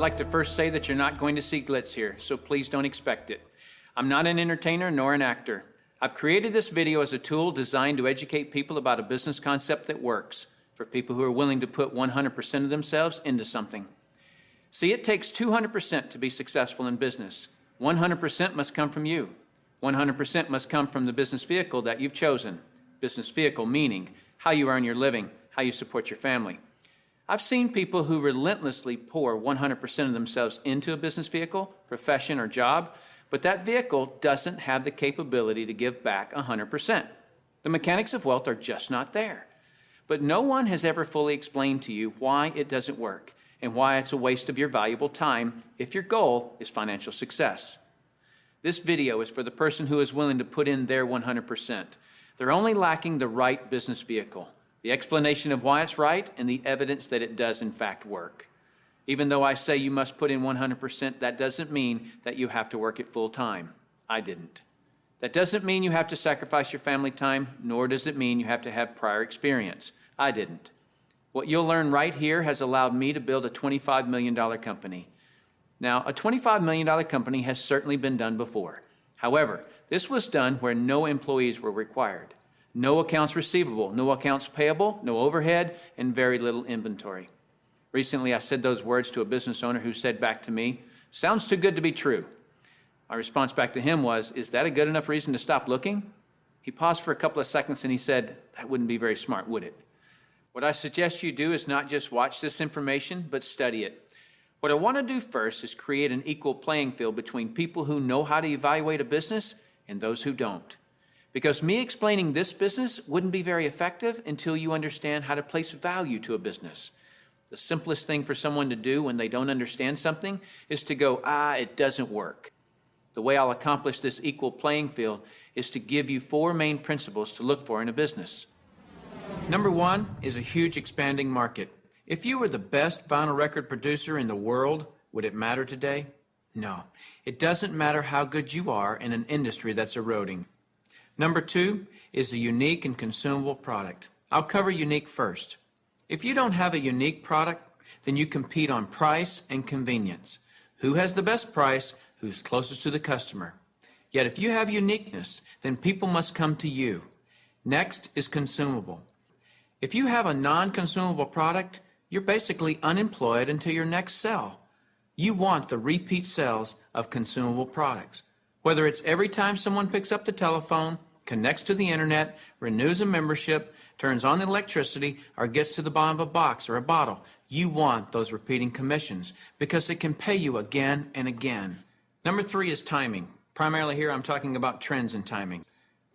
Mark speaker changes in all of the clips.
Speaker 1: like to first say that you're not going to see glitz here, so please don't expect it. I'm not an entertainer nor an actor. I've created this video as a tool designed to educate people about a business concept that works, for people who are willing to put 100% of themselves into something. See, it takes 200% to be successful in business. 100% must come from you. 100% must come from the business vehicle that you've chosen. Business vehicle meaning how you earn your living, how you support your family. I've seen people who relentlessly pour 100% of themselves into a business vehicle, profession, or job, but that vehicle doesn't have the capability to give back 100%. The mechanics of wealth are just not there. But no one has ever fully explained to you why it doesn't work and why it's a waste of your valuable time if your goal is financial success. This video is for the person who is willing to put in their 100%. They're only lacking the right business vehicle, the explanation of why it's right, and the evidence that it does in fact work. Even though I say you must put in 100%, that doesn't mean that you have to work it full time. I didn't. That doesn't mean you have to sacrifice your family time, nor does it mean you have to have prior experience. I didn't. What you'll learn right here has allowed me to build a $25 million company. Now, a $25 million company has certainly been done before. However, this was done where no employees were required. No accounts receivable, no accounts payable, no overhead, and very little inventory. Recently, I said those words to a business owner who said back to me, "Sounds too good to be true." My response back to him was, "Is that a good enough reason to stop looking?" He paused for a couple of seconds and he said, "That wouldn't be very smart, would it?" What I suggest you do is not just watch this information, but study it. What I want to do first is create an equal playing field between people who know how to evaluate a business and those who don't. Because me explaining this business wouldn't be very effective until you understand how to place value to a business. The simplest thing for someone to do when they don't understand something is to go, it doesn't work. The way I'll accomplish this equal playing field is to give you 4 main principles to look for in a business. Number 1 is a huge expanding market. If you were the best vinyl record producer in the world, would it matter today? No. It doesn't matter how good you are in an industry that's eroding. Number 2 is a unique and consumable product. I'll cover unique first. If you don't have a unique product, then you compete on price and convenience. Who has the best price? Who's closest to the customer? Yet if you have uniqueness, then people must come to you. Next is consumable. If you have a non-consumable product, you're basically unemployed until your next sell. You want the repeat sales of consumable products. Whether it's every time someone picks up the telephone, connects to the internet, renews a membership, turns on electricity, or gets to the bottom of a box or a bottle, you want those repeating commissions because it can pay you again and again. Number 3 is timing. Primarily here I'm talking about trends in timing.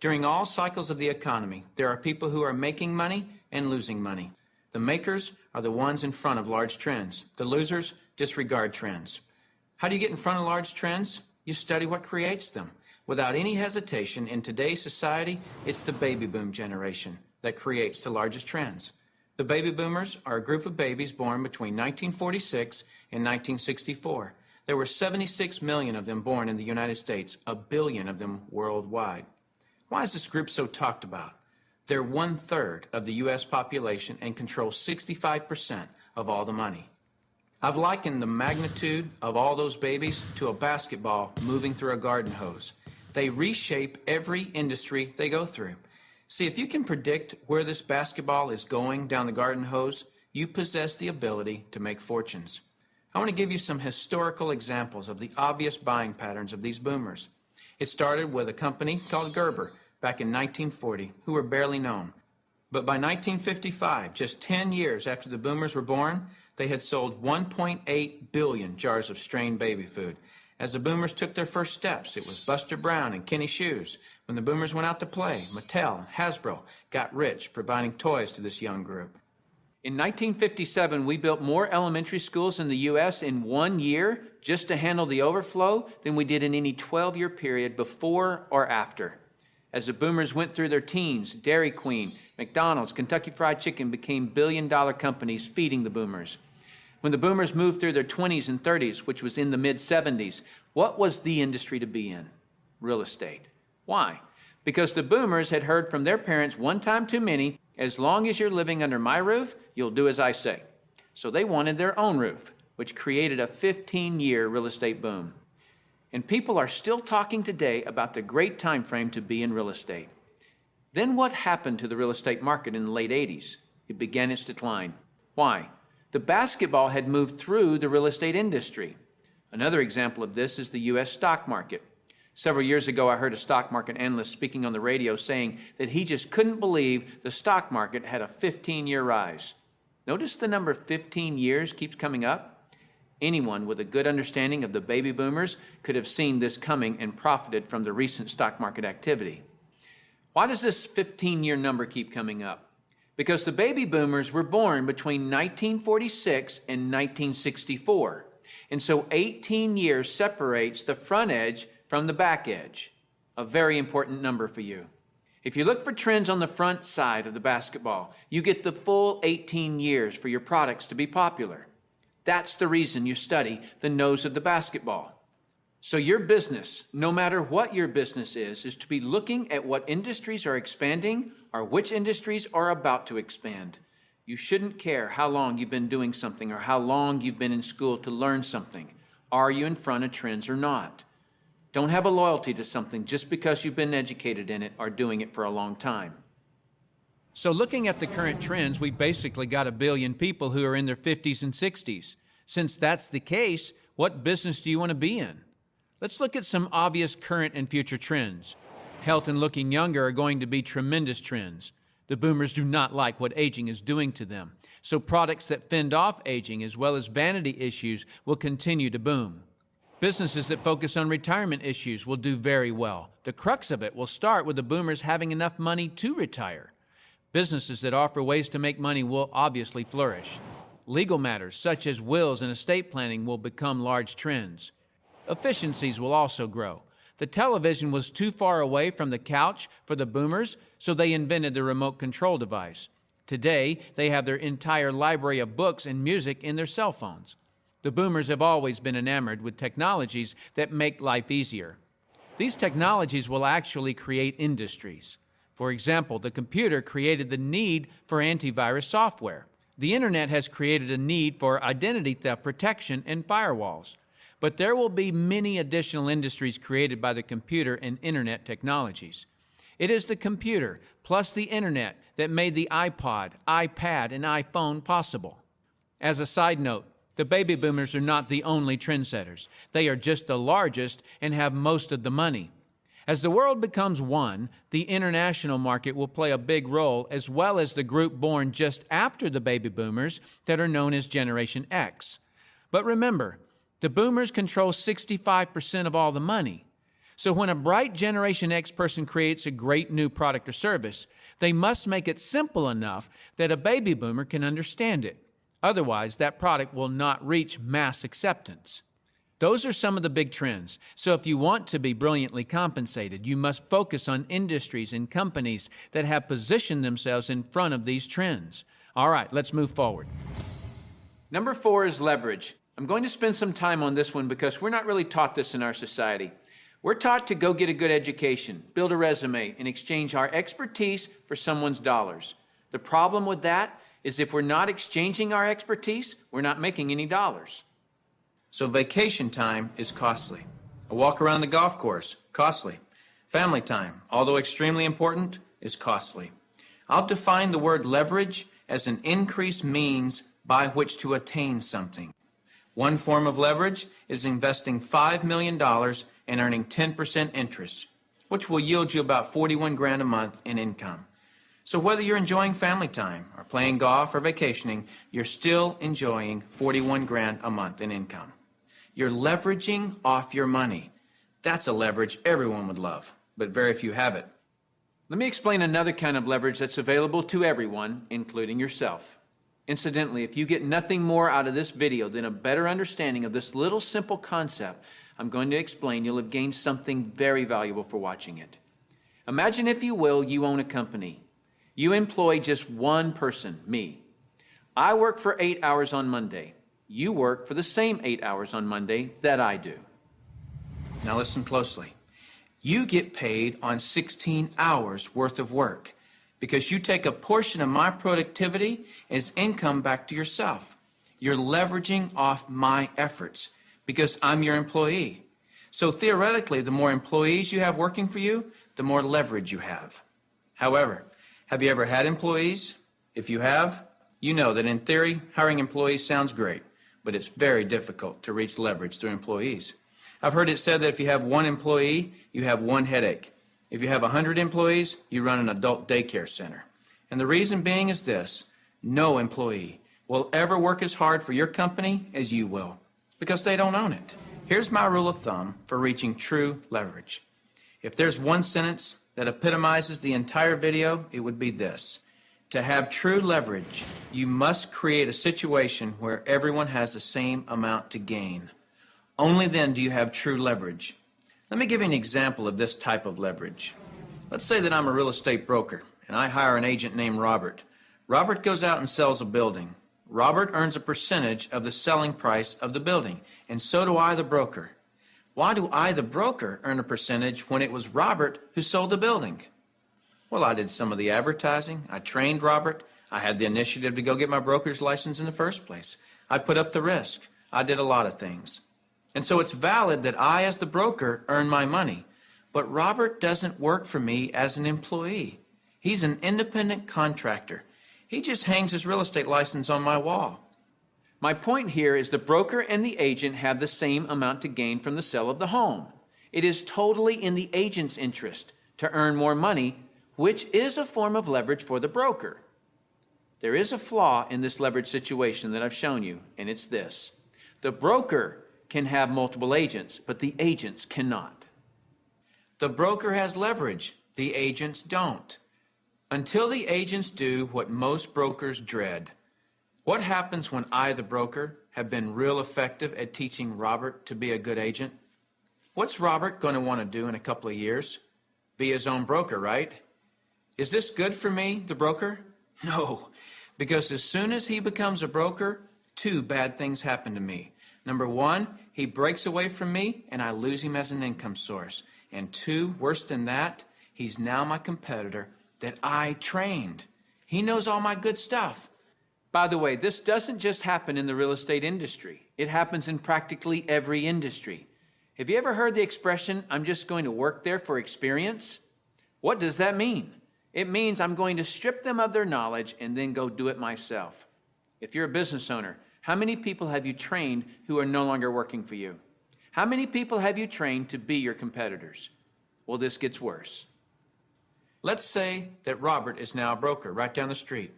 Speaker 1: During all cycles of the economy, there are people who are making money and losing money. The makers are the ones in front of large trends. The losers disregard trends. How do you get in front of large trends? You study what creates them. Without any hesitation, in today's society, it's the baby boom generation that creates the largest trends. The baby boomers are a group of babies born between 1946 and 1964. There were 76 million of them born in the United States, 1 billion of them worldwide. Why is this group so talked about? They're 1/3 of the U.S. population and control 65% of all the money. I've likened the magnitude of all those babies to a basketball moving through a garden hose. They reshape every industry they go through. See, if you can predict where this basketball is going down the garden hose, you possess the ability to make fortunes. I want to give you some historical examples of the obvious buying patterns of these boomers. It started with a company called Gerber back in 1940, who were barely known. But by 1955, just 10 years after the boomers were born, they had sold 1.8 billion jars of strained baby food. As the boomers took their first steps, it was Buster Brown and Kenny Shoes. When the boomers went out to play, Mattel and Hasbro got rich providing toys to this young group. In 1957, we built more elementary schools in the U.S. in 1 year just to handle the overflow than we did in any 12-year period before or after. As the boomers went through their teens, Dairy Queen, McDonald's, Kentucky Fried Chicken became billion-dollar companies feeding the boomers. When the boomers moved through their 20s and 30s, which was in the mid-70s, what was the industry to be in? Real estate. Why? Because the boomers had heard from their parents one time too many, as long as you're living under my roof, you'll do as I say. So they wanted their own roof, which created a 15-year real estate boom. And people are still talking today about the great time frame to be in real estate. Then what happened to the real estate market in the late 80s? It began its decline. Why? The basketball had moved through the real estate industry. Another example of this is the U.S. stock market. Several years ago, I heard a stock market analyst speaking on the radio saying that he just couldn't believe the stock market had a 15-year rise. Notice the number 15 years keeps coming up. Anyone with a good understanding of the baby boomers could have seen this coming and profited from the recent stock market activity. Why does this 15-year number keep coming up? Because the baby boomers were born between 1946 and 1964. And so 18 years separates the front edge from the back edge. A very important number for you. If you look for trends on the front side of the basketball, you get the full 18 years for your products to be popular. That's the reason you study the nose of the basketball. So your business, no matter what your business is to be looking at what industries are expanding or which industries are about to expand. You shouldn't care how long you've been doing something or how long you've been in school to learn something. Are you in front of trends or not? Don't have a loyalty to something just because you've been educated in it or doing it for a long time. So looking at the current trends, we basically got 1 billion people who are in their 50s and 60s. Since that's the case, what business do you want to be in? Let's look at some obvious current and future trends. Health and looking younger are going to be tremendous trends. The boomers do not like what aging is doing to them. So products that fend off aging as well as vanity issues will continue to boom. Businesses that focus on retirement issues will do very well. The crux of it will start with the boomers having enough money to retire. Businesses that offer ways to make money will obviously flourish. Legal matters such as wills and estate planning will become large trends. Efficiencies will also grow. The television was too far away from the couch for the boomers, so they invented the remote control device. Today, they have their entire library of books and music in their cell phones. The boomers have always been enamored with technologies that make life easier. These technologies will actually create industries. For example, the computer created the need for antivirus software. The internet has created a need for identity theft protection and firewalls. But there will be many additional industries created by the computer and internet technologies. It is the computer plus the internet that made the iPod, iPad, and iPhone possible. As a side note, the baby boomers are not the only trendsetters. They are just the largest and have most of the money. As the world becomes one, the international market will play a big role, as well as the group born just after the baby boomers that are known as Generation X. But remember, the boomers control 65% of all the money. So when a bright Generation X person creates a great new product or service, they must make it simple enough that a baby boomer can understand it. Otherwise, that product will not reach mass acceptance. Those are some of the big trends. So if you want to be brilliantly compensated, you must focus on industries and companies that have positioned themselves in front of these trends. All right, let's move forward. Number 4 is leverage. I'm going to spend some time on this one because we're not really taught this in our society. We're taught to go get a good education, build a resume, and exchange our expertise for someone's dollars. The problem with that is if we're not exchanging our expertise, we're not making any dollars. So vacation time is costly. A walk around the golf course, costly. Family time, although extremely important, is costly. I'll define the word leverage as an increased means by which to attain something. One form of leverage is investing $5 million and earning 10% interest, which will yield you about 41 grand a month in income. So whether you're enjoying family time or playing golf or vacationing, you're still enjoying 41 grand a month in income. You're leveraging off your money. That's a leverage everyone would love, but very few have it. Let me explain another kind of leverage that's available to everyone, including yourself. Incidentally, if you get nothing more out of this video than a better understanding of this little simple concept I'm going to explain, you'll have gained something very valuable for watching it. Imagine, if you will, you own a company. You employ just one person, me. I work for 8 hours on Monday. You work for the same 8 hours on Monday that I do. Now listen closely. You get paid on 16 hours worth of work because you take a portion of my productivity as income back to yourself. You're leveraging off my efforts because I'm your employee. So theoretically, the more employees you have working for you, the more leverage you have. However, have you ever had employees? If you have, you know that in theory, hiring employees sounds great, but it's very difficult to reach leverage through employees. I've heard it said that if you have one employee, you have one headache. If you have 100 employees, you run an adult daycare center. And the reason being is this: no employee will ever work as hard for your company as you will, because they don't own it. Here's my rule of thumb for reaching true leverage. If there's one sentence that epitomizes the entire video, it would be this: to have true leverage, you must create a situation where everyone has the same amount to gain. Only then do you have true leverage. Let me give you an example of this type of leverage. Let's say that I'm a real estate broker, and I hire an agent named Robert. Robert goes out and sells a building. Robert earns a percentage of the selling price of the building, and so do I, the broker. Why do I, the broker, earn a percentage when it was Robert who sold the building? Well, I did some of the advertising. I trained Robert. I had the initiative to go get my broker's license in the first place. I put up the risk. I did a lot of things. And so it's valid that I, as the broker, earn my money. But Robert doesn't work for me as an employee. He's an independent contractor. He just hangs his real estate license on my wall. My point here is the broker and the agent have the same amount to gain from the sale of the home. It is totally in the agent's interest to earn more money, which is a form of leverage for the broker. There is a flaw in this leverage situation that I've shown you, and it's this: the broker can have multiple agents, but the agents cannot. The broker has leverage, the agents don't. Until the agents do what most brokers dread. What happens when I, the broker, have been real effective at teaching Robert to be a good agent? What's Robert going to want to do in a couple of years? Be his own broker, right? Is this good for me, the broker? No, because as soon as he becomes a broker, two bad things happen to me. Number one, he breaks away from me and I lose him as an income source. And two, worse than that, he's now my competitor that I trained. He knows all my good stuff. By the way, this doesn't just happen in the real estate industry. It happens in practically every industry. Have you ever heard the expression, "I'm just going to work there for experience"? What does that mean? It means I'm going to strip them of their knowledge and then go do it myself. If you're a business owner, how many people have you trained who are no longer working for you? How many people have you trained to be your competitors? Well, this gets worse. Let's say that Robert is now a broker right down the street.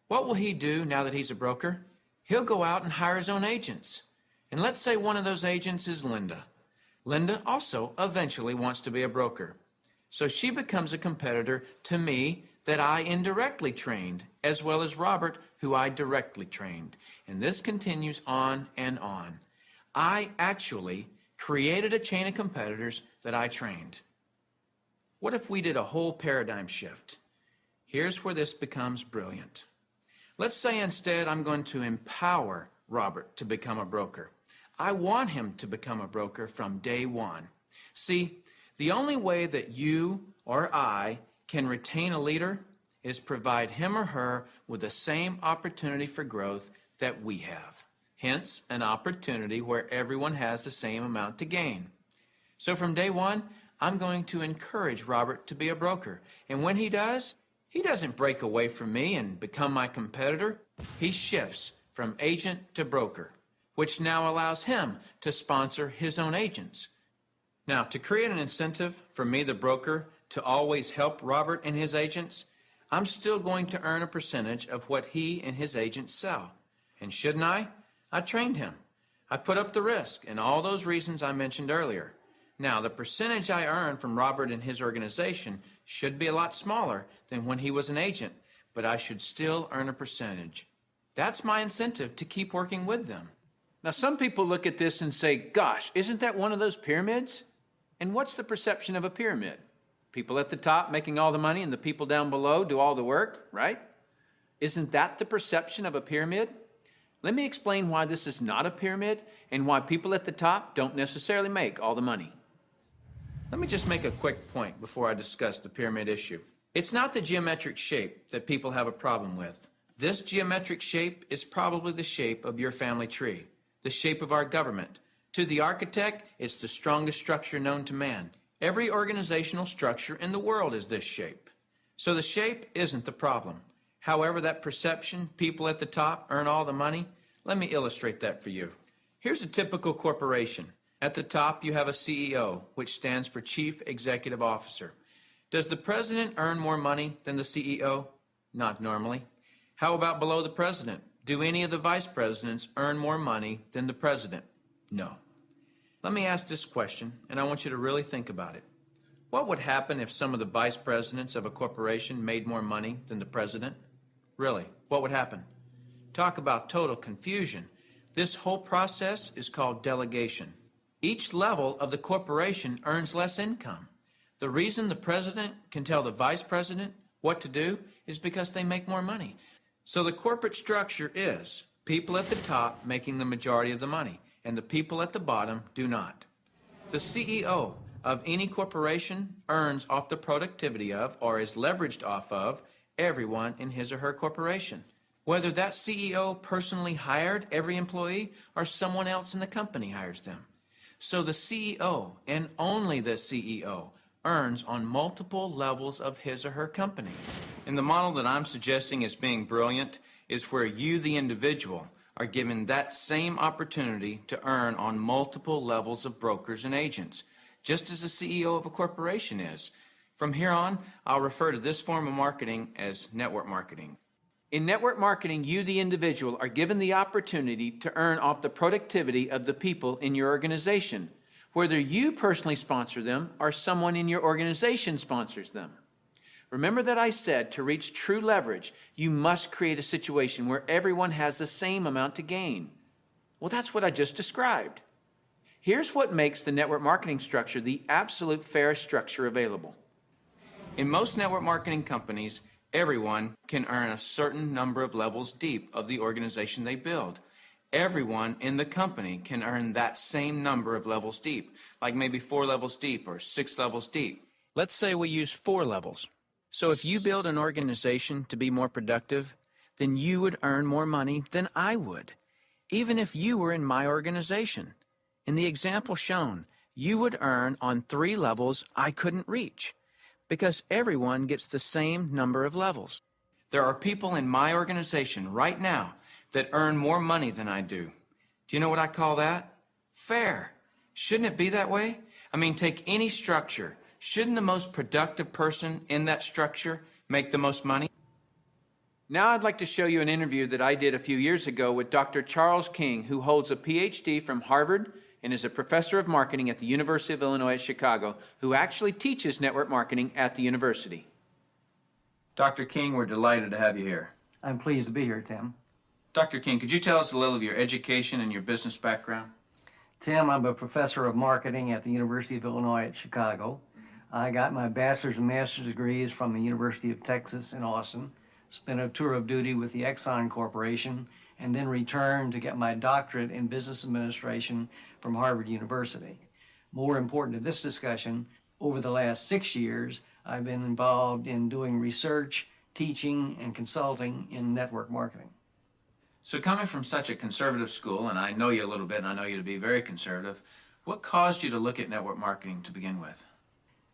Speaker 1: What will he do now that he's a broker? He'll go out and hire his own agents. And let's say one of those agents is Linda. Linda also eventually wants to be a broker. So she becomes a competitor to me that I indirectly trained, as well as Robert, who I directly trained. And this continues on and on. I actually created a chain of competitors that I trained. What if we did a whole paradigm shift? Here's where this becomes brilliant. Let's say instead I'm going to empower Robert to become a broker. I want him to become a broker from day one. See, the only way that you or I can retain a leader is provide him or her with the same opportunity for growth that we have. Hence, an opportunity where everyone has the same amount to gain. So from day one, I'm going to encourage Robert to be a broker. And when he does, he doesn't break away from me and become my competitor. He shifts from agent to broker, which now allows him to sponsor his own agents. Now, to create an incentive for me, the broker, to always help Robert and his agents, I'm still going to earn a percentage of what he and his agents sell. And shouldn't I? I trained him. I put up the risk and all those reasons I mentioned earlier. Now, the percentage I earn from Robert and his organization should be a lot smaller than when he was an agent, but I should still earn a percentage. That's my incentive to keep working with them. Now, some people look at this and say, gosh, isn't that one of those pyramids? And what's the perception of a pyramid? People at the top making all the money and the people down below do all the work, right? Isn't that the perception of a pyramid? Let me explain why this is not a pyramid and why people at the top don't necessarily make all the money. Let me just make a quick point before I discuss the pyramid issue. It's not the geometric shape that people have a problem with. This geometric shape is probably the shape of your family tree, the shape of our government. To the architect, it's the strongest structure known to man. Every organizational structure in the world is this shape. So the shape isn't the problem. However, that perception, people at the top earn all the money, let me illustrate that for you. Here's a typical corporation. At the top, you have a CEO, which stands for Chief Executive Officer. Does the president earn more money than the CEO? Not normally. How about below the president? Do any of the vice presidents earn more money than the president? No. Let me ask this question, and I want you to really think about it. What would happen if some of the vice presidents of a corporation made more money than the president? Really, what would happen? Talk about total confusion. This whole process is called delegation. Each level of the corporation earns less income. The reason the president can tell the vice president what to do is because they make more money. So the corporate structure is people at the top making the majority of the money, and the people at the bottom do not. The CEO of any corporation earns off the productivity of, or is leveraged off of, everyone in his or her corporation. Whether that CEO personally hired every employee or someone else in the company hires them. So the CEO, and only the CEO, earns on multiple levels of his or her company. And the model that I'm suggesting as being brilliant is where you, the individual, are given that same opportunity to earn on multiple levels of brokers and agents, just as the CEO of a corporation is. From here on, I'll refer to this form of marketing as network marketing. In network marketing, you, the individual, are given the opportunity to earn off the productivity of the people in your organization, whether you personally sponsor them or someone in your organization sponsors them. Remember that I said to reach true leverage, you must create a situation where everyone has the same amount to gain. Well, that's what I just described. Here's what makes the network marketing structure the absolute fairest structure available. In most network marketing companies, everyone can earn a certain number of levels deep of the organization they build. Everyone in the company can earn that same number of levels deep, like maybe 4 levels deep or 6 levels deep. Let's say we use 4 levels. So if you build an organization to be more productive, then you would earn more money than I would, even if you were in my organization. In the example shown, you would earn on 3 levels I couldn't reach, because everyone gets the same number of levels. There are people in my organization right now that earn more money than I do. Do you know what I call that? Fair. Shouldn't it be that way? I mean, take any structure. Shouldn't the most productive person in that structure make the most money? Now I'd like to show you an interview that I did a few years ago with Dr. Charles King, who holds a PhD from Harvard and is a professor of marketing at the University of Illinois at Chicago, who actually teaches network marketing at the university. Dr. King, we're delighted to have you here.
Speaker 2: I'm pleased to be here, Tim.
Speaker 1: Dr. King, could you tell us a little of your education and your business background?
Speaker 2: Tim, I'm a professor of marketing at the University of Illinois at Chicago. I got my bachelor's and master's degrees from the University of Texas in Austin, spent a tour of duty with the Exxon Corporation, and then returned to get my doctorate in business administration from Harvard University. More important to this discussion, over the last 6 years, I've been involved in doing research, teaching, and consulting in network marketing.
Speaker 1: So coming from such a conservative school, and I know you a little bit, and I know you to be very conservative, what caused you to look at network marketing to begin with?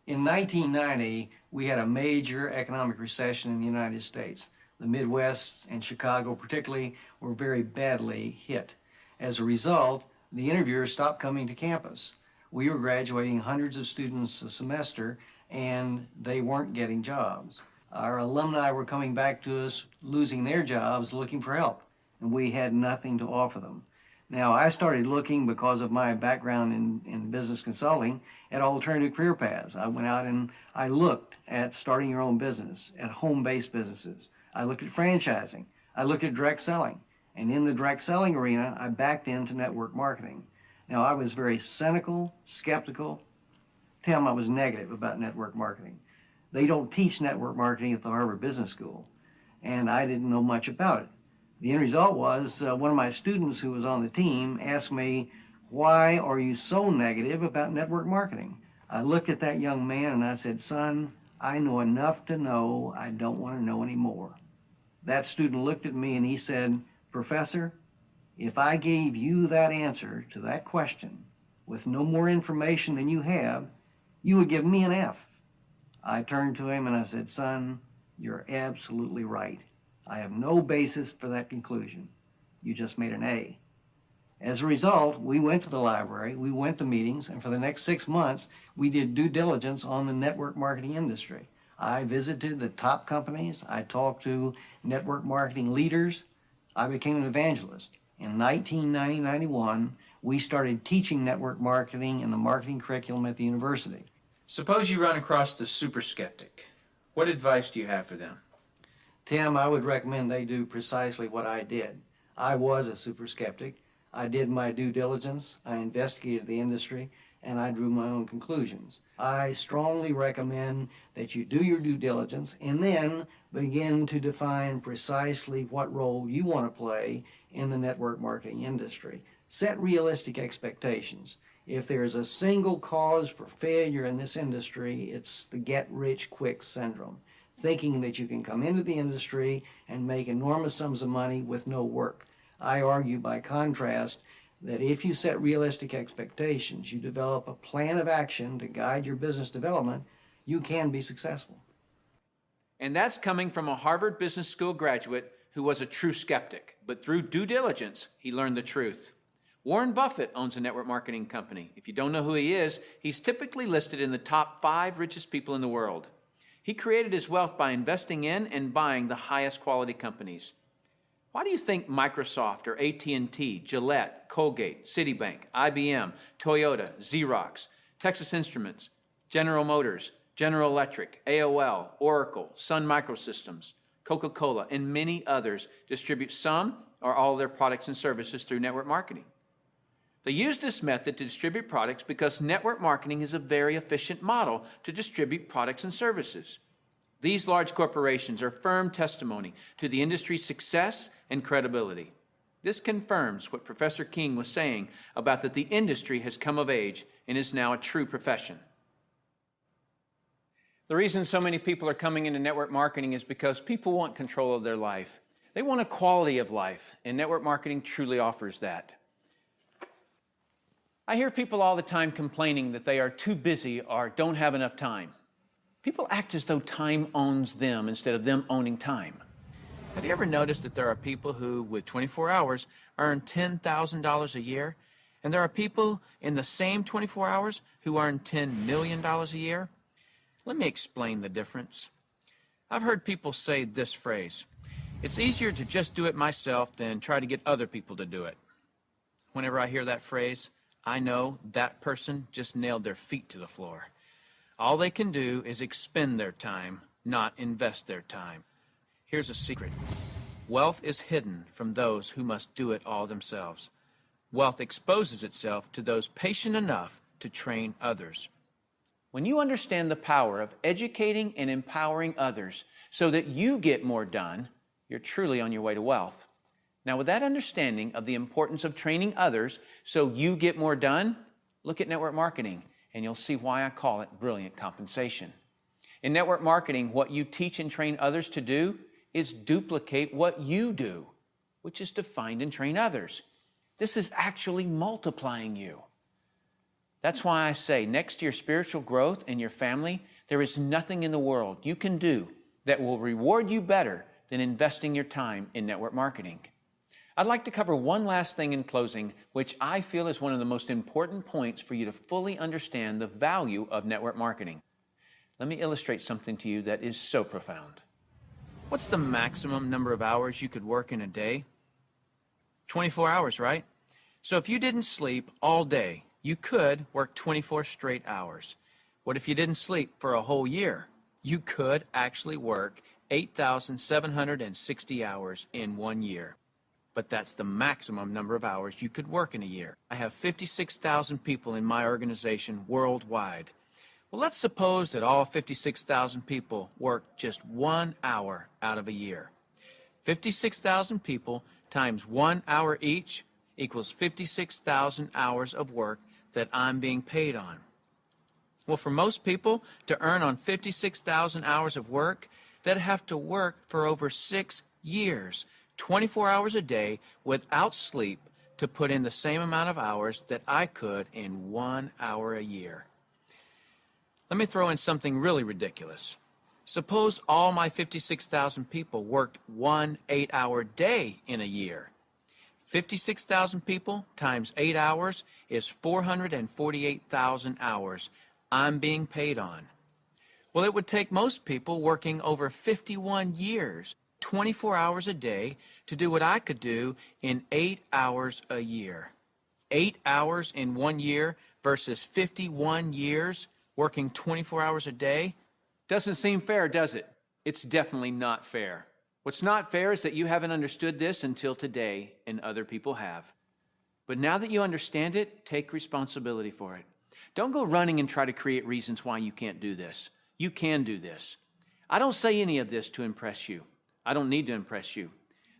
Speaker 2: In 1990, we had a major economic recession in the United States. The Midwest and Chicago particularly were very badly hit. As a result, the interviewers stopped coming to campus. We were graduating hundreds of students a semester, and they weren't getting jobs. Our alumni were coming back to us, losing their jobs, looking for help, and we had nothing to offer them. Now, I started looking, because of my background in business consulting, at alternative career paths. I went out and I looked at starting your own business, at home-based businesses. I looked at franchising. I looked at direct selling. And in the direct selling arena, I backed into network marketing. Now, I was very cynical, skeptical. Tim, I was negative about network marketing. They don't teach network marketing at the Harvard Business School, and I didn't know much about it. The end result was one of my students who was on the team asked me, "Why are you so negative about network marketing?" I looked at that young man and I said, "Son, I know enough to know I don't want to know any more." That student looked at me and he said, "Professor, if I gave you that answer to that question with no more information than you have, you would give me an F." I turned to him and I said, "Son, you're absolutely right. I have no basis for that conclusion. You just made an A." As a result, we went to the library, we went to meetings, and for the next 6 months, we did due diligence on the network marketing industry. I visited the top companies, I talked to network marketing leaders, I became an evangelist. In 1990-91, we started teaching network marketing in the marketing curriculum at the university.
Speaker 1: Suppose you run across the super skeptic. What advice do you have for them?
Speaker 2: Tim, I would recommend they do precisely what I did. I was a super skeptic. I did my due diligence, I investigated the industry, and I drew my own conclusions. I strongly recommend that you do your due diligence and then begin to define precisely what role you want to play in the network marketing industry. Set realistic expectations. If there's a single cause for failure in this industry, it's the get-rich-quick syndrome, thinking that you can come into the industry and make enormous sums of money with no work. I argue, by contrast, that if you set realistic expectations, you develop a plan of action to guide your business development, you can be successful.
Speaker 1: And that's coming from a Harvard Business School graduate who was a true skeptic, but through due diligence, he learned the truth. Warren Buffett owns a network marketing company. If you don't know who he is, he's typically listed in the top 5 richest people in the world. He created his wealth by investing in and buying the highest quality companies. Why do you think Microsoft or AT&T, Gillette, Colgate, Citibank, IBM, Toyota, Xerox, Texas Instruments, General Motors, General Electric, AOL, Oracle, Sun Microsystems, Coca-Cola, and many others distribute some or all of their products and services through network marketing? They use this method to distribute products because network marketing is a very efficient model to distribute products and services. These large corporations are firm testimony to the industry's success and credibility. This confirms what Professor King was saying about that the industry has come of age and is now a true profession. The reason so many people are coming into network marketing is because people want control of their life. They want a quality of life, and network marketing truly offers that. I hear people all the time complaining that they are too busy or don't have enough time. People act as though time owns them instead of them owning time. Have you ever noticed that there are people who, with 24 hours, earn $10,000 a year, and there are people in the same 24 hours who earn $10 million a year? Let me explain the difference. I've heard people say this phrase: "It's easier to just do it myself than try to get other people to do it." Whenever I hear that phrase, I know that person just nailed their feet to the floor. All they can do is expend their time, not invest their time. Here's a secret. Wealth is hidden from those who must do it all themselves. Wealth exposes itself to those patient enough to train others. When you understand the power of educating and empowering others so that you get more done, you're truly on your way to wealth. Now, with that understanding of the importance of training others so you get more done, look at network marketing, and you'll see why I call it brilliant compensation. In network marketing, what you teach and train others to do is duplicate what you do, which is to find and train others. This is actually multiplying you. That's why I say, next to your spiritual growth and your family, there is nothing in the world you can do that will reward you better than investing your time in network marketing. I'd like to cover one last thing in closing, which I feel is one of the most important points for you to fully understand the value of network marketing. Let me illustrate something to you that is so profound. What's the maximum number of hours you could work in a day? 24 hours, right? So if you didn't sleep all day, you could work 24 straight hours. What if you didn't sleep for a whole year? You could actually work 8,760 hours in 1 year. But that's the maximum number of hours you could work in a year. I have 56,000 people in my organization worldwide. Well, let's suppose that all 56,000 people work just 1 hour out of a year. 56,000 people times 1 hour each equals 56,000 hours of work that I'm being paid on. Well, for most people to earn on 56,000 hours of work, they'd have to work for over 6 years, 24 hours a day without sleep to put in the same amount of hours that I could in 1 hour a year. Let me throw in something really ridiculous. Suppose all my 56,000 people worked 1 8-hour day in a year. 56,000 people times 8 hours is 448,000 hours I'm being paid on. Well, it would take most people working over 51 years, 24 hours a day, to do what I could do in 8 hours a year. 8 hours in 1 year versus 51 years working 24 hours a day? Doesn't seem fair, does it? It's definitely not fair. What's not fair is that you haven't understood this until today, and other people have. But now that you understand it, take responsibility for it. Don't go running and try to create reasons why you can't do this. You can do this. I don't say any of this to impress you. I don't need to impress you.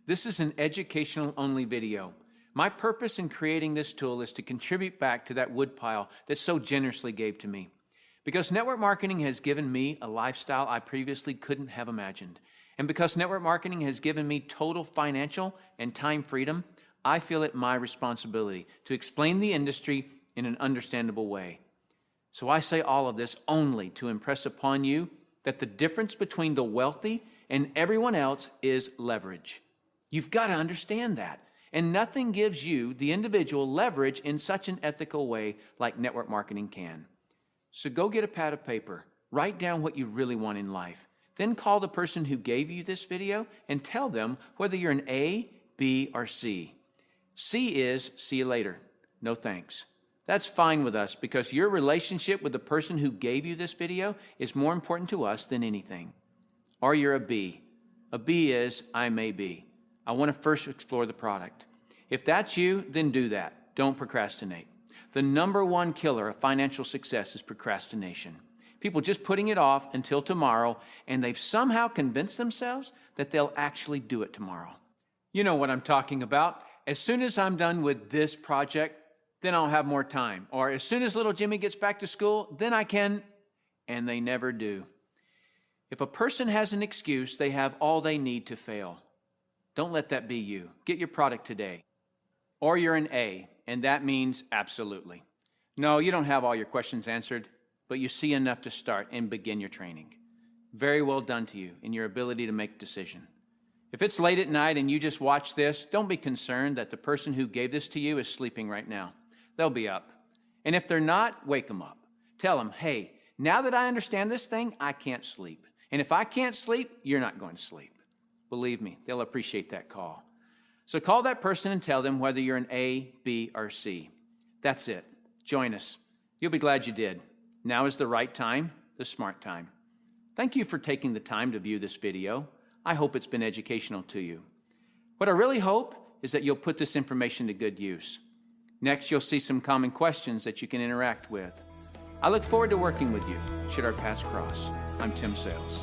Speaker 1: This is an educational-only video. My purpose in creating this tool is to contribute back to that woodpile that so generously gave to me. Because network marketing has given me a lifestyle I previously couldn't have imagined. And because network marketing has given me total financial and time freedom, I feel it my responsibility to explain the industry in an understandable way. So I say all of this only to impress upon you that the difference between the wealthy and everyone else is leverage. You've got to understand that. And nothing gives you, the individual, leverage in such an ethical way like network marketing can. So go get a pad of paper, write down what you really want in life. Then call the person who gave you this video and tell them whether you're an A, B, or C. C is see you later. No thanks. That's fine with us because your relationship with the person who gave you this video is more important to us than anything. Or you're a B. A B is I may be. I want to first explore the product. If that's you, then do that. Don't procrastinate. The #1 killer of financial success is procrastination. People just putting it off until tomorrow, and they've somehow convinced themselves that they'll actually do it tomorrow. You know what I'm talking about. As soon as I'm done with this project, then I'll have more time. Or as soon as little Jimmy gets back to school, then I can, and they never do. If a person has an excuse, they have all they need to fail. Don't let that be you. Get your product today. Or you're an A, and that means absolutely. No, you don't have all your questions answered, but you see enough to start and begin your training. Very well done to you in your ability to make a decision. If it's late at night and you just watch this, don't be concerned that the person who gave this to you is sleeping right now. They'll be up. And if they're not, wake them up. Tell them, hey, now that I understand this thing, I can't sleep. And if I can't sleep, you're not going to sleep. Believe me, they'll appreciate that call. So call that person and tell them whether you're an A, B, or C. That's it. Join us. You'll be glad you did. Now is the right time, the smart time. Thank you for taking the time to view this video. I hope it's been educational to you. What I really hope is that you'll put this information to good use. Next, you'll see some common questions that you can interact with. I look forward to working with you, should our paths cross. I'm Tim Sales.